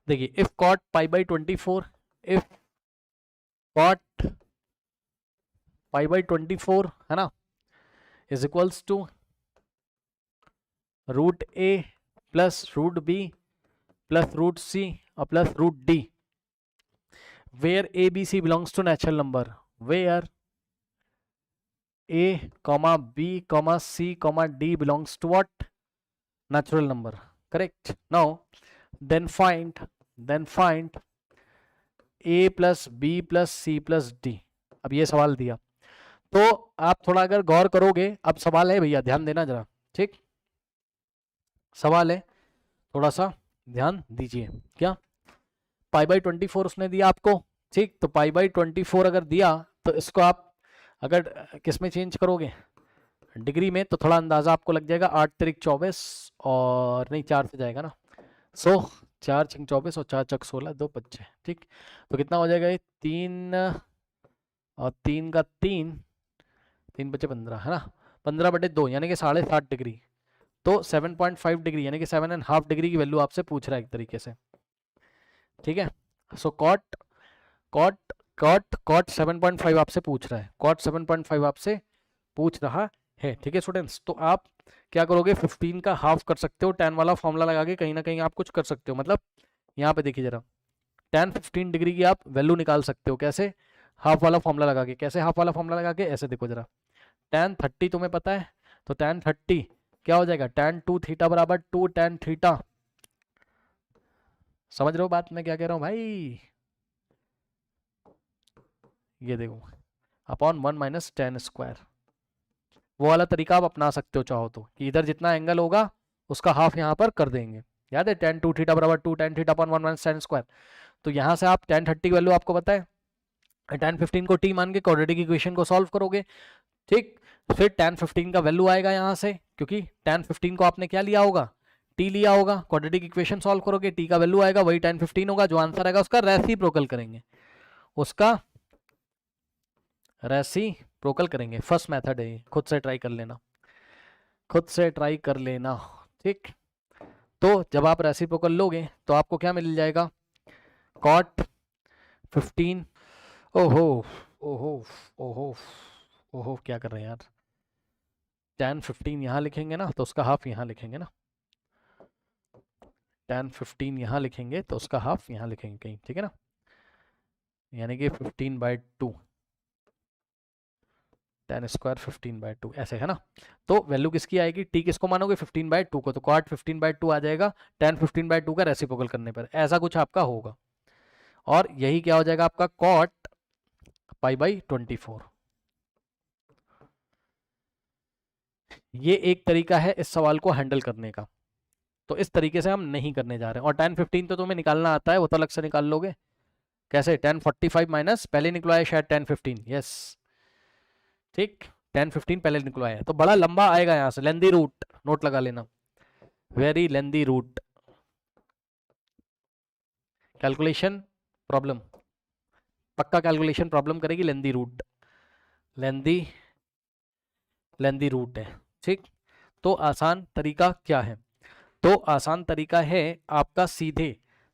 देखिए if cot pi by 24, if cot pi by 24 है ना is equals to root A plus root B plus root C और plus root D, where A B C belongs to natural number, where a comma b comma c comma d belongs to what natural number, correct? Now then find a plus b plus c plus d. अब ये सवाल दिया तो आप थोड़ा अगर गौर करोगे, अब सवाल है भैया ध्यान देना जरा, ठीक सवाल है थोड़ा सा ध्यान दीजिए। क्या पाई बाई 24 उसने दिया आपको, ठीक तो पाई बाई 24 अगर दिया तो इसको आप अगर किस में चेंज करोगे डिग्री में तो थोड़ा अंदाजा आपको लग जाएगा, 8 तिरिक 24 और नहीं 4 से जाएगा ना, सो 4 छिंग 24 और 4 चक 16 2 25, ठीक तो कितना हो जाएगा ये 3 और 3 का 3 3 बचे 15 है ना, 15/2 यानी कि 7.5 डिग्री, तो 7.5 डिग्री यानी कि 7.5 डिग्री की वैल्यू आपसे पूछ रहा है एक तरीके से, ठीक है। सो कॉट कॉट कॉट कॉट 7.5 आपसे पूछ रहा है, कॉट 7.5 आपसे पूछ रहा है, ठीक है स्टूडेंट्स। तो आप क्या करोगे 15 का हाफ कर सकते हो, tan वाला फॉर्मूला लगा के कहीं ना कहीं आप कुछ कर सकते हो, मतलब यहाँ पे देखिए जरा tan 15 डिग्री की आप वैल्यू निकाल सकते हो, कैसे हाफ वाला फॉर्मूला लगा के, कैसे हाफ वाला फॉर्मूला लगा के, ऐसे देखो जरा tan 30 तुम्हें पता है तो tan 30 क्या हो जाएगा tan 2 थीटा बराबर 2 tan थीटा, समझ रहे हो बात मैं क्या कह रहा हूँ भाई, ये देखो अपॉन 1 माइनस tan स्क्वायर, वो वाला तरीका आप अपना सकते हो चाहो तो, कि इधर जितना एंगल होगा उसका हाफ यहाँ पर कर देंगे, याद है tan 2 थीटा बराबर 2 tan theta upon 1 minus tan square, तो यहाँ से आप tan 30 की वैल्यू आपको पता है, tan 15 को t मान के क्वाड्रेटिक इक्वेशन को सॉल्व करोगे, ठीक फिर tan 15 का वैल्यू आएगा यहाँ से, क्योंकि tan 15 को आपने क्या लिया होगा t लिया होगा, क्वाड्रेटिक इक्वेशन सॉल्व करोगे t का वैल्यू आएगा वही tan 15 होगा, जो आंसर आएगा उसका रेसिप्रोकल करेंगे, उसका रेसिप्रोकल करेंगे। फर्स्ट मेथड है, खुद से ट्राई कर लेना, खुद से ट्राई कर लेना, ठीक तो जब आप रेसिप्रोकल लोगे तो आपको क्या मिल जाएगा कॉट 15, ओहो ओहो ओहो ओहो क्या कर रहे हैं यार, tan 15 यहाँ लिखेंगे ना तो उसका हाफ यहाँ लिखेंगे ना, tan 15 यहाँ लिखेंगे तो उसका हाफ यहाँ लिखेंगे कहीं, ठीक है ना, यानी कि 15/2 tan स्क्वायर 15/2 ऐसे है ना, तो वैल्यू किसकी आएगी, t किसको मानोगे 15/2 को, तो cot 15/2 आ जाएगा tan 15/2 का रेसिप्रोकल करने पर, ऐसा कुछ आपका होगा, और यही क्या हो जाएगा आपका cot π/24। ये एक तरीका है इस सवाल को हैंडल करने का, तो इस तरीके से हम नहीं करने जा रहे हैं, और tan 15 तो तुम्हें निकालना आता है, वो तो अलग से निकाल लोगे, कैसे tan 45 माइनस पहले निकलवाया शायद tan 15, यस ठीक tan 15 पहले निकलवाया है, तो बड़ा लंबा आएगा यहाँ से, लेंदी रूट नोट लगा लेना, very lengthy root, calculation problem, पक्का कैलकुलेशन प्रॉब्लम करेगी, लेंदी रूट, लेंदी लेंदी रूट है, ठीक तो आसान तरीका क्या है, तो आसान तरीका है आपका सीधे,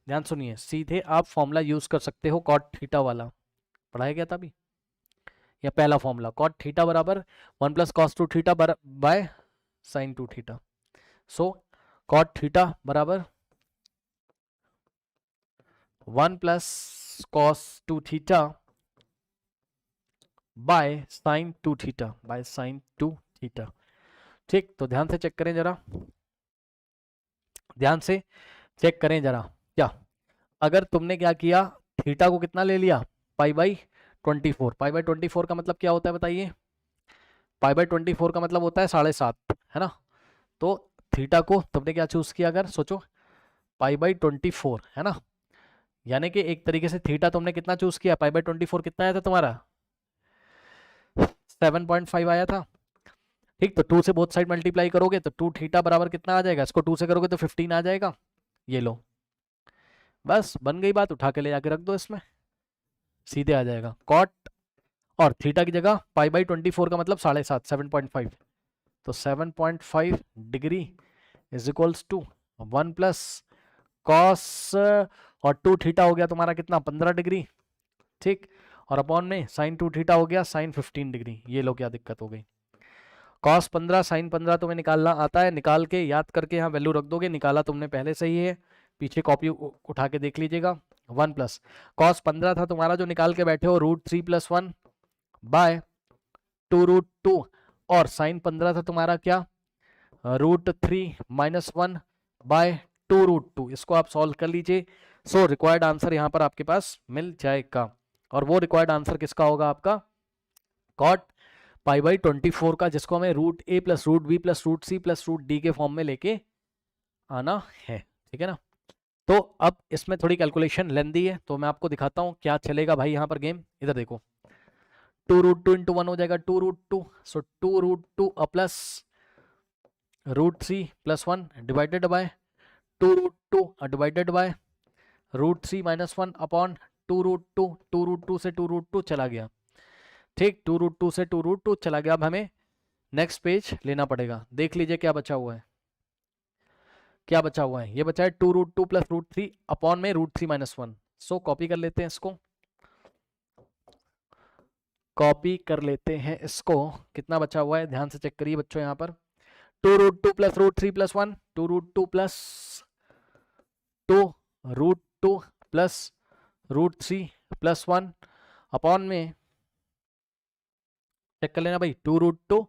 ध्यान सुनिए सीधे आप फॉर्मूला यूज कर सकते हो कॉट थीटा वाला, पढ़ाया गया था अभी, या पहला फॉर्मूला कॉट थीटा बराबर 1 plus cos 2 theta by sine 2 theta, so cot theta बराबर 1 plus cos 2 theta by sine 2 theta, by sine 2 theta, ठीक तो ध्यान से चेक करें जरा, ध्यान से चेक करें जरा, क्या अगर तुमने क्या किया थीटा को कितना ले लिया π/24, π/24 का मतलब क्या होता है बताइए, π/24 का मतलब होता है 7.5 है ना, तो थीटा को तुमने क्या चूज किया, अगर सोचो π/24 है ना, यानी कि एक तरीके से थीटा तुमने कितना चूज किया, π/24 कितना आया था तुम्हारा 7.5 आया था, ठीक तो 2 से बोथ साइड मल्टीप्लाई करोगे तो 2 थीटा बराबर कितना आ जाएगा, इसको 2 से करोगे तो 15 आ जाएगा, ये लो बस बन गई बात, उठा के ले जाके रख दो इसमें, सीधे आ जाएगा कॉट, और थीटा की जगह π/24 का मतलब 7.5 7.5, तो 7.5 degree is equals to 1 plus cos और 2 थीटा हो गया तुम्हारा कितना 15 डिग्री, ठीक, और अपॉन में साइन 2 थीटा हो गया साइन 15 डिग्री। ये लो क्या दिक्कत हो गई, कॉस 15 साइन 15 तुम्हें निकालना आता है, निकाल के याद करके यहाँ वैल्यू रख दोगे, निकाला तुमने पहले से ही है, पीछे कॉपी उठा के देख लीजिएगा। 1 प्लस कॉस 15 था तुम्हारा जो निकाल के बैठे हो √3 + 1 बाय 2√2, और साइन 15 था तुम्हारा क्या √3 - 1 बाय 2√2। इसको आप सॉल्व कर लीजिए। सो रिक्वायर्ड आंसर यहाँ पर आपके पास मिल जाएगा, और वो रिक्वायर्ड आंसर किसका होगा आपका cot π/24 का, जिसको हमें √a + √b + √c + √d के फॉर्म में लेके आना है, ठीक है ना। तो अब इसमें थोड़ी कैलकुलेशन लेंदी है, तो मैं आपको दिखाता हूँ क्या चलेगा भाई यहाँ पर गेम। इधर देखो 2√2 × 1 हो जाएगा 2√2, सो 2√2 plus √3 + 1 divided by 2√2 divided by √3 - 1 upon 2√2, 2√2 से 2√2 चला गया, ठीक, 2√2 से 2√2 चला गया। अब हमें नेक्स्ट पेज लेना पड़ेगा, देख लीजिए क्या बचा हुआ है, क्या बचा हुआ है, ये बचा है 2√2 + √3 अपॉन में √3 - 1। सो कॉपी कर लेते हैं इसको, कॉपी कर लेते हैं इसको, कितना बचा हुआ है ध्यान से चेक करिए बच्चों यहाँ पर 2√2 + √3 + 1, 2√2 + 2√2 + √3 + 1 अपॉन में, चेक कर लेना भाई 2√2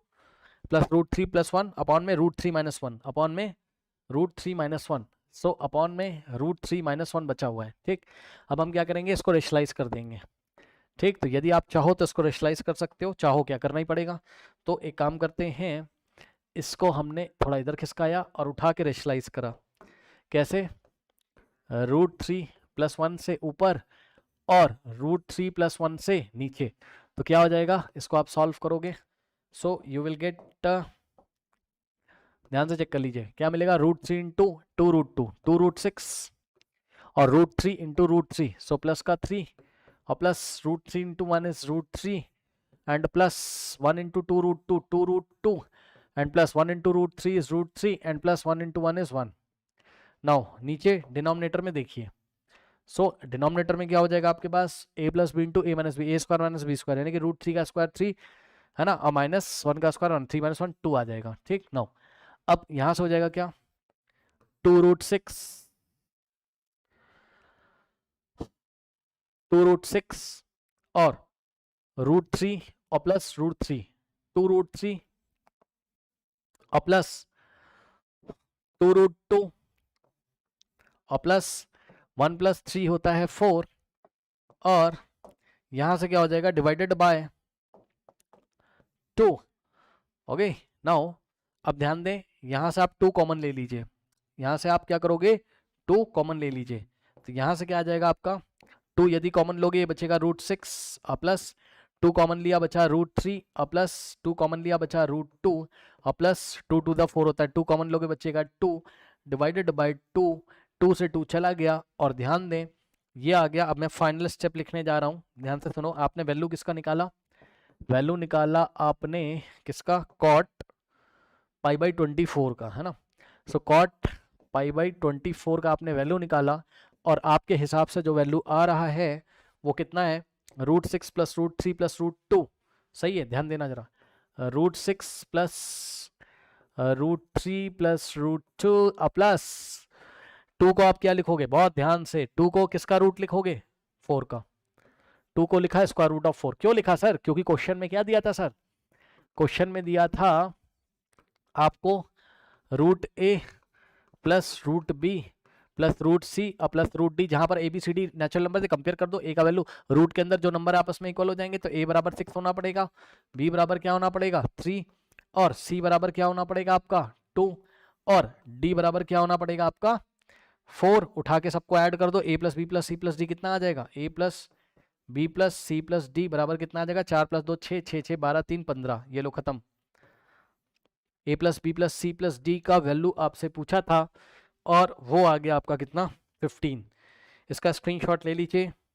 + √3 + 1 अपॉन में √3 - 1 अपॉन में √3 - 1, सो अपॉन में √3 - 1 बचा हुआ है, ठीक। अब हम क्या करेंगे, इसको रेशलाइज कर देंगे, ठीक। तो यदि आप चाहो तो इसको रेशलाइज कर सकते हो, चाहो क्या करना ही पड़ेगा। तो एक काम करते हैं, इसको हमने थोड़ा इधर खिसकाया और उठा के रेशलाइज करा, कैसे √3 + 1 से ऊपर और √3 + 1 से नीचे, तो क्या हो जाएगा, इसको आप सॉल्व करोगे, सो यू विल गेट, ध्यान से चेक कर लीजिए क्या मिलेगा, √3 × 2√2 2√6 और √3 × √3, सो प्लस का 3 और plus √3 × 1 is √3 and plus 1 × 2√2 2√2 and plus 1 × √3 is √3 and plus 1 × 1 is 1। Now नीचे डिनोमिनेटर में देखिए, सो डिनोमिनेटर में क्या हो जाएगा आपके पास a + b × a - b, a² - b², यानी कि √3 का स्क्वायर 3 है ना, और -1 का स्क्वायर 1, 3 - 1 2 आ जाएगा, ठीक। नाउ अब यहां से हो जाएगा क्या 2√6 और √3 और प्लस √3 2√3 और प्लस 2√2 और प्लस 1 + 3 होता है 4, और यहां से क्या हो जाएगा डिवाइडेड बाय 2। ओके, नाउ अब ध्यान दें, यहां से आप 2 कॉमन ले लीजिए, यहां से आप क्या करोगे 2 कॉमन ले लीजिए, तो यहां से क्या आ जाएगा आपका 2 यदि कॉमन लोगे ये बचेगा √6 और प्लस 2 कॉमन लिया बचा √3 और प्लस 2 कॉमन लिया बचा √2 और प्लस 2 to the 4 होता है, 2 कॉमन लोगे बचेगा 2 डिवाइडेड बाय 2, 2 से 2 चला गया, और ध्यान दें ये आ गया। अब मैं फाइनल स्टेप लिखने जा रहा हूँ, ध्यान से सुनो, आपने वैल्यू किसका निकाला, वैल्यू निकाला आपने किसका cot π/24 का, है ना। सो cot π/24 का आपने वैल्यू निकाला, और आपके हिसाब से जो वैल्यू आ रहा है वो कितना है √6 + √3 + √2, सही है, ध्यान देना जरा, √6 + √3 + √2 प्लस 2 को आप क्या लिखोगे, बहुत ध्यान से, 2 को किसका रूट लिखोगे 4 का, 2 को लिखा है √4। क्यों लिखा सर, क्योंकि क्वेश्चन में क्या दिया था सर, क्वेश्चन में दिया था आपको √a + √b + √c और प्लस √d, जहां पर ABCD नेचुरल नंबर से कंपेयर कर दो, a का वैल्यू रूट के अंदर जो नंबर आपस में इक्वल हो जाएंगे, तो a = 6 होना पड़ेगा, b = क्या होना पड़ेगा 3, और c = क्या होना पड़ेगा आपका 2, और d = क्या होना पड़ेगा आपका 4। उठा के सबको ऐड कर दो, a + b + c + d कितना आ जाएगा, a + b + c + d बराबर कितना आ जाएगा 4 + 2 6, 6 6 12 3 15, ये लो खत्म। a + b + c + d का वैल्यू आपसे पूछा था, और वो आ गया आपका कितना 15। इसका स्क्रीनशॉट ले लीजिए,